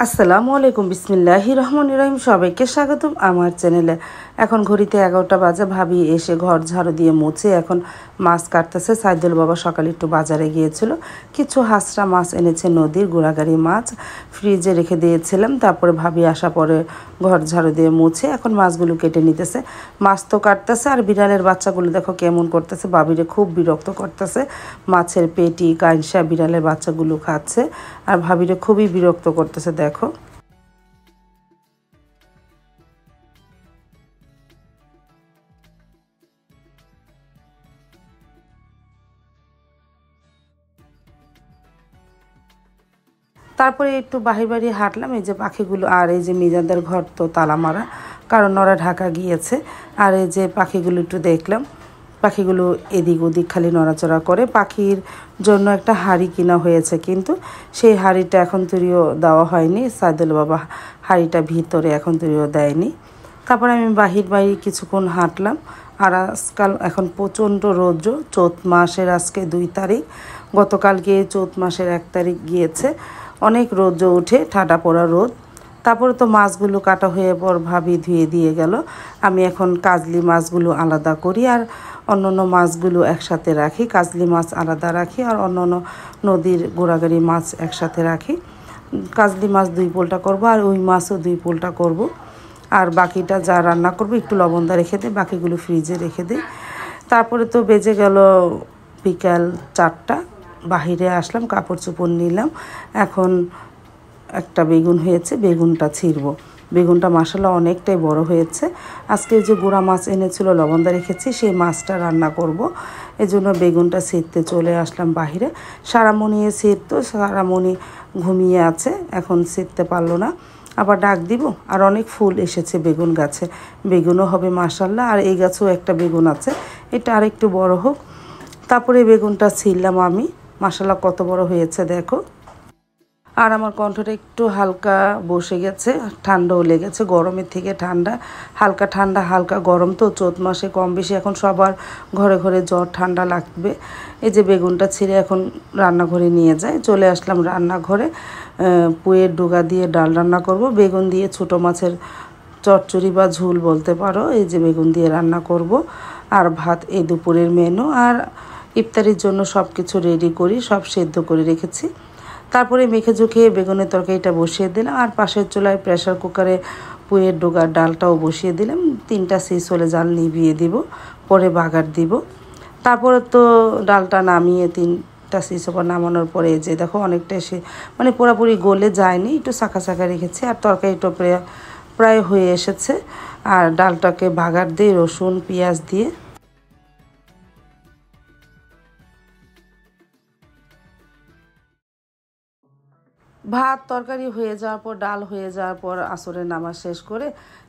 আসসালামু আলাইকুম, বিসমিল্লাহির রহমানির রহিম। সবাইকে স্বাগতম আমার চ্যানেলে। এখন ঘড়িতে 11টা বাজে। ভাবি এসে ঘর ঝাড়ু দিয়ে মুছে এখন মাছ কাটতেছে। সাইদুল বাবা সকালে একটু বাজারে গিয়েছিল, কিছু হাঁসরা মাছ এনেছে, নদীর গোড়াগাড়ি মাছ ফ্রিজে রেখে দিয়েছিলাম। তারপরে ভাবি আসা পরে ঘর ঝাড়ু দিয়ে মুছে এখন মাছগুলো কেটে নিতেছে। মাছ তো কাটতেছে আর বিড়ালের বাচ্চাগুলো দেখো কেমন করতেছে, ভাবিরে খুব বিরক্ত করতেছে। মাছের পেটি কাইনসা বিড়ালের বাচ্চাগুলো খাচ্ছে আর ভাবিরে খুবই বিরক্ত করতেছে দেখো। তারপরে একটু বাহির বাড়ি হাঁটলাম, এই যে পাখিগুলো আর এই যে মিজানদের ঘর তো তালা মারা, কারণ ওরা ঢাকা গিয়েছে। আর এই যে পাখিগুলো একটু দেখলাম, পাখিগুলো এদিক ওদিক খালি নড়াচড়া করে। পাখির জন্য একটা হাঁড়ি কিনা হয়েছে, কিন্তু সেই হাঁড়িটা এখন তৈরিও দেওয়া হয়নি। সাইদুল বাবা হাঁড়িটা ভিতরে এখন তৈরিও দেয়নি। তারপরে আমি বাহির বাইরে কিছুক্ষণ হাঁটলাম। আর আজকাল এখন প্রচণ্ড রৌদ্র। চৈত মাসের আজকে 2 তারিখ, গতকালকে চৈত মাসের 1 তারিখ গিয়েছে। অনেক রৌদ্র উঠে, ঠাডা পড়া রোদ। তারপরে তো মাছগুলো কাটা হয়ে পর ভাবি ধুয়ে দিয়ে গেল। আমি এখন কাজলি মাছগুলো আলাদা করি আর অন্যান্য মাছগুলো একসাথে রাখি। কাজলি মাছ আলাদা রাখি আর অন্যান্য নদীর গোড়াগাড়ি মাছ একসাথে রাখি। কাজলি মাছ 2 পোলটা করব আর ওই মাছও 2 পোলটা করব। আর বাকিটা যা রান্না করব একটু লবণদা রেখে দিই, বাকিগুলো ফ্রিজে রেখে দিই। তারপরে তো বেজে গেল বিকাল 4টা। বাহিরে আসলাম, কাপড় চোপড় নিলাম। এখন একটা বেগুন হয়েছে, বেগুনটা ছিঁড়ব। বেগুনটা মাশাআল্লাহ অনেকটাই বড় হয়েছে। আজকে যে গুঁড়া মাছ এনেছিল লবণদা রেখেছি, সেই মাছটা রান্না করব। এজন্য বেগুনটা ছিঁড়তে চলে আসলাম বাহিরে। সারামণি ছিঁড়তো, সারামণি ঘুমিয়ে আছে, এখন ছিঁড়তে পারলো না। আবার ডাক দিব। আর অনেক ফুল এসেছে বেগুন গাছে, বেগুনও হবে মাশাআল্লাহ। আর এই গাছেও একটা বেগুন আছে, এটা আরেকটু বড় হোক। তারপরে বেগুনটা ছিঁড়লাম আমি। মাশাআল্লাহ কত বড় হয়েছে দেখো। আর আমার কণ্ঠটা একটু হালকা বসে গেছে, ঠান্ডাও লেগেছে, গরমের থেকে ঠান্ডা। হালকা ঠান্ডা হালকা গরম তো চৈত মাসে কম বেশি এখন সবার ঘরে ঘরে জ্বর ঠান্ডা লাগবে। এই যে বেগুনটা ছিঁড়ে এখন রান্নাঘরে নিয়ে যায়। চলে আসলাম রান্নাঘরে। পুঁয়ের ডুগা দিয়ে ডাল রান্না করব, বেগুন দিয়ে ছোটো মাছের চচ্চড়ি বা ঝোল বলতে পারো। এই যে বেগুন দিয়ে রান্না করব আর ভাত, এই দুপুরের মেনু। আর ইফতারির জন্য সব কিছু রেডি করি, সব সেদ্ধ করে রেখেছি। তারপরে মেখে ঝুঁকিয়ে বেগুনের তরকারিটা বসিয়ে দিলাম আর পাশের চুলায় প্রেশার কুকারে পুঁয়ের ডোগার ডালটাও বসিয়ে দিলাম। 3টা সিস হলে জাল নিভিয়ে দিব, পরে বাগার দিব। তারপরে তো ডালটা নামিয়ে 3টা সিস ওপর নামানোর পরে যে দেখো অনেকটা এসে মানে পুরোপুরি গলে যায়নি, একটু শাখা শাখা রেখেছি। আর তরকারিটা প্রায় হয়ে এসেছে। আর ডালটাকে বাগার দিয়ে রসুন পেঁয়াজ দিয়ে ভাত তরকারি হয়ে যাওয়ার পর, ডাল হয়ে যাওয়ার পর আসরের নামাজ শেষ করে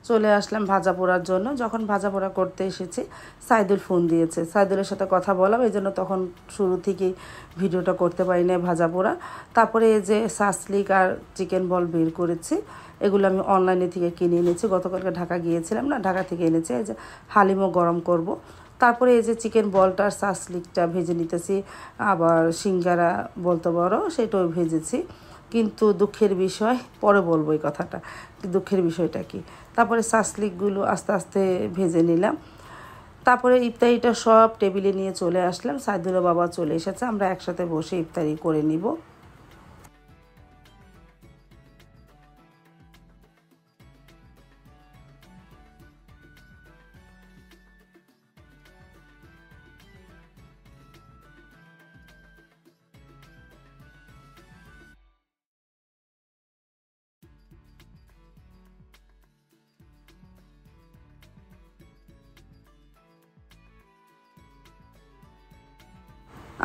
চলে আসলাম ভাজা পোড়ার জন্য। যখন ভাজা পোড়া করতে এসেছি সাইদুল ফোন দিয়েছে, সাইদুলের সাথে কথা বললাম, এই জন্য তখন শুরু থেকেই ভিডিওটা করতে পারি না ভাজা পোড়া। তারপরে এই যে সাসলিক আর চিকেন বল বের করেছি, এগুলো আমি অনলাইনে থেকে কিনে এনেছি। গতকালকে ঢাকা গিয়েছিলাম না, ঢাকা থেকে এনেছি। এই যে হালিমও গরম করব। তারপরে এই যে চিকেন বলটার সাসলিকটা ভেজে নিতেছি, আবার সিঙ্গারা বলতে পারো সেটাও ভেজেছি। কিন্তু দুঃখের বিষয়, পরে বলবো এই কথাটা, দুঃখের বিষয়টা কি। তারপরে সাসলিকগুলো আস্তে আস্তে ভেজে নিলাম। তারপরে ইফতারিটা সব টেবিলে নিয়ে চলে আসলাম। সাইদুলের বাবা চলে এসেছে, আমরা একসাথে বসে ইফতারি করে নিব।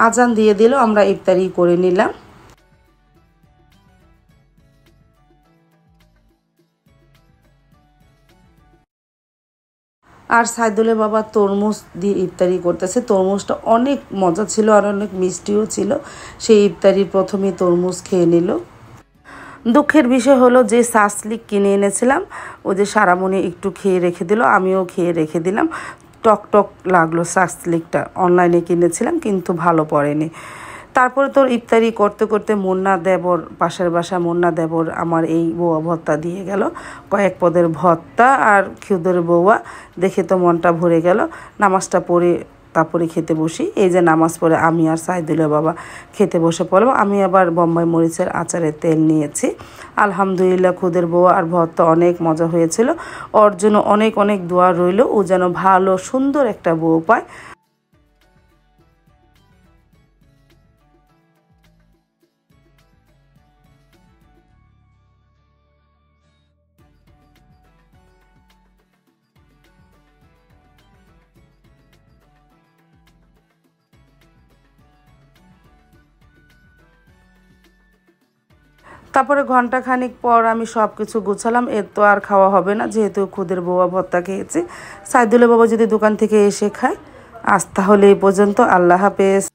আজান দিয়ে দিল, আমরা ইফতারি করে নিলাম। আর সাইদুলের বাবা তরমুজ দিয়ে ইফতারি করতেছে। তরমুজটা অনেক মজা ছিল আর অনেক মিষ্টিও ছিল। সেই ইফতারির প্রথমেই তরমুজ খেয়ে নিল। দুঃখের বিষয় হলো যে সাসলিক কিনে এনেছিলাম, ও যে সারামণি একটু খেয়ে রেখে দিল, আমিও খেয়ে রেখে দিলাম। টক টক লাগলো সাসলিকটা। অনলাইনে কিনেছিলাম কিন্তু ভালো পড়েনি। তারপরে তোর ইফতারি করতে করতে মুন্না দেবর, পাশের বাসা মুন্না দেবর আমার এই বউয়া ভর্তা দিয়ে গেল, কয়েক পদের ভর্তা আর খিউদের বউয়া। দেখে তো মনটা ভরে গেল। নামাজটা পড়ে তারপরে খেতে বসি। এই যে নামাজ পড়ে আমি আর সাইদুলের বাবা খেতে বসে পড়লাম। আমি আবার বোম্বাই মরিচের আচারের তেল নিয়েছি। আলহামদুলিল্লাহ খুদের বউয়া আর ভর্তা অনেক মজা হয়েছিল। ওর জন্য অনেক অনেক দোয়া রইল, ও যেন ভালো সুন্দর একটা বউ পায়। তারপরে ঘন্টাখানিক পর আমি সব কিছু গুছালাম। এর তো আর খাওয়া হবে না, যেহেতু খুদের বউয়া ভর্তা খেয়েছি। সাইদুলের বাবা যদি দোকান থেকে এসে খায়। আজ তাহলে এই পর্যন্ত। আল্লাহ হাফেজ।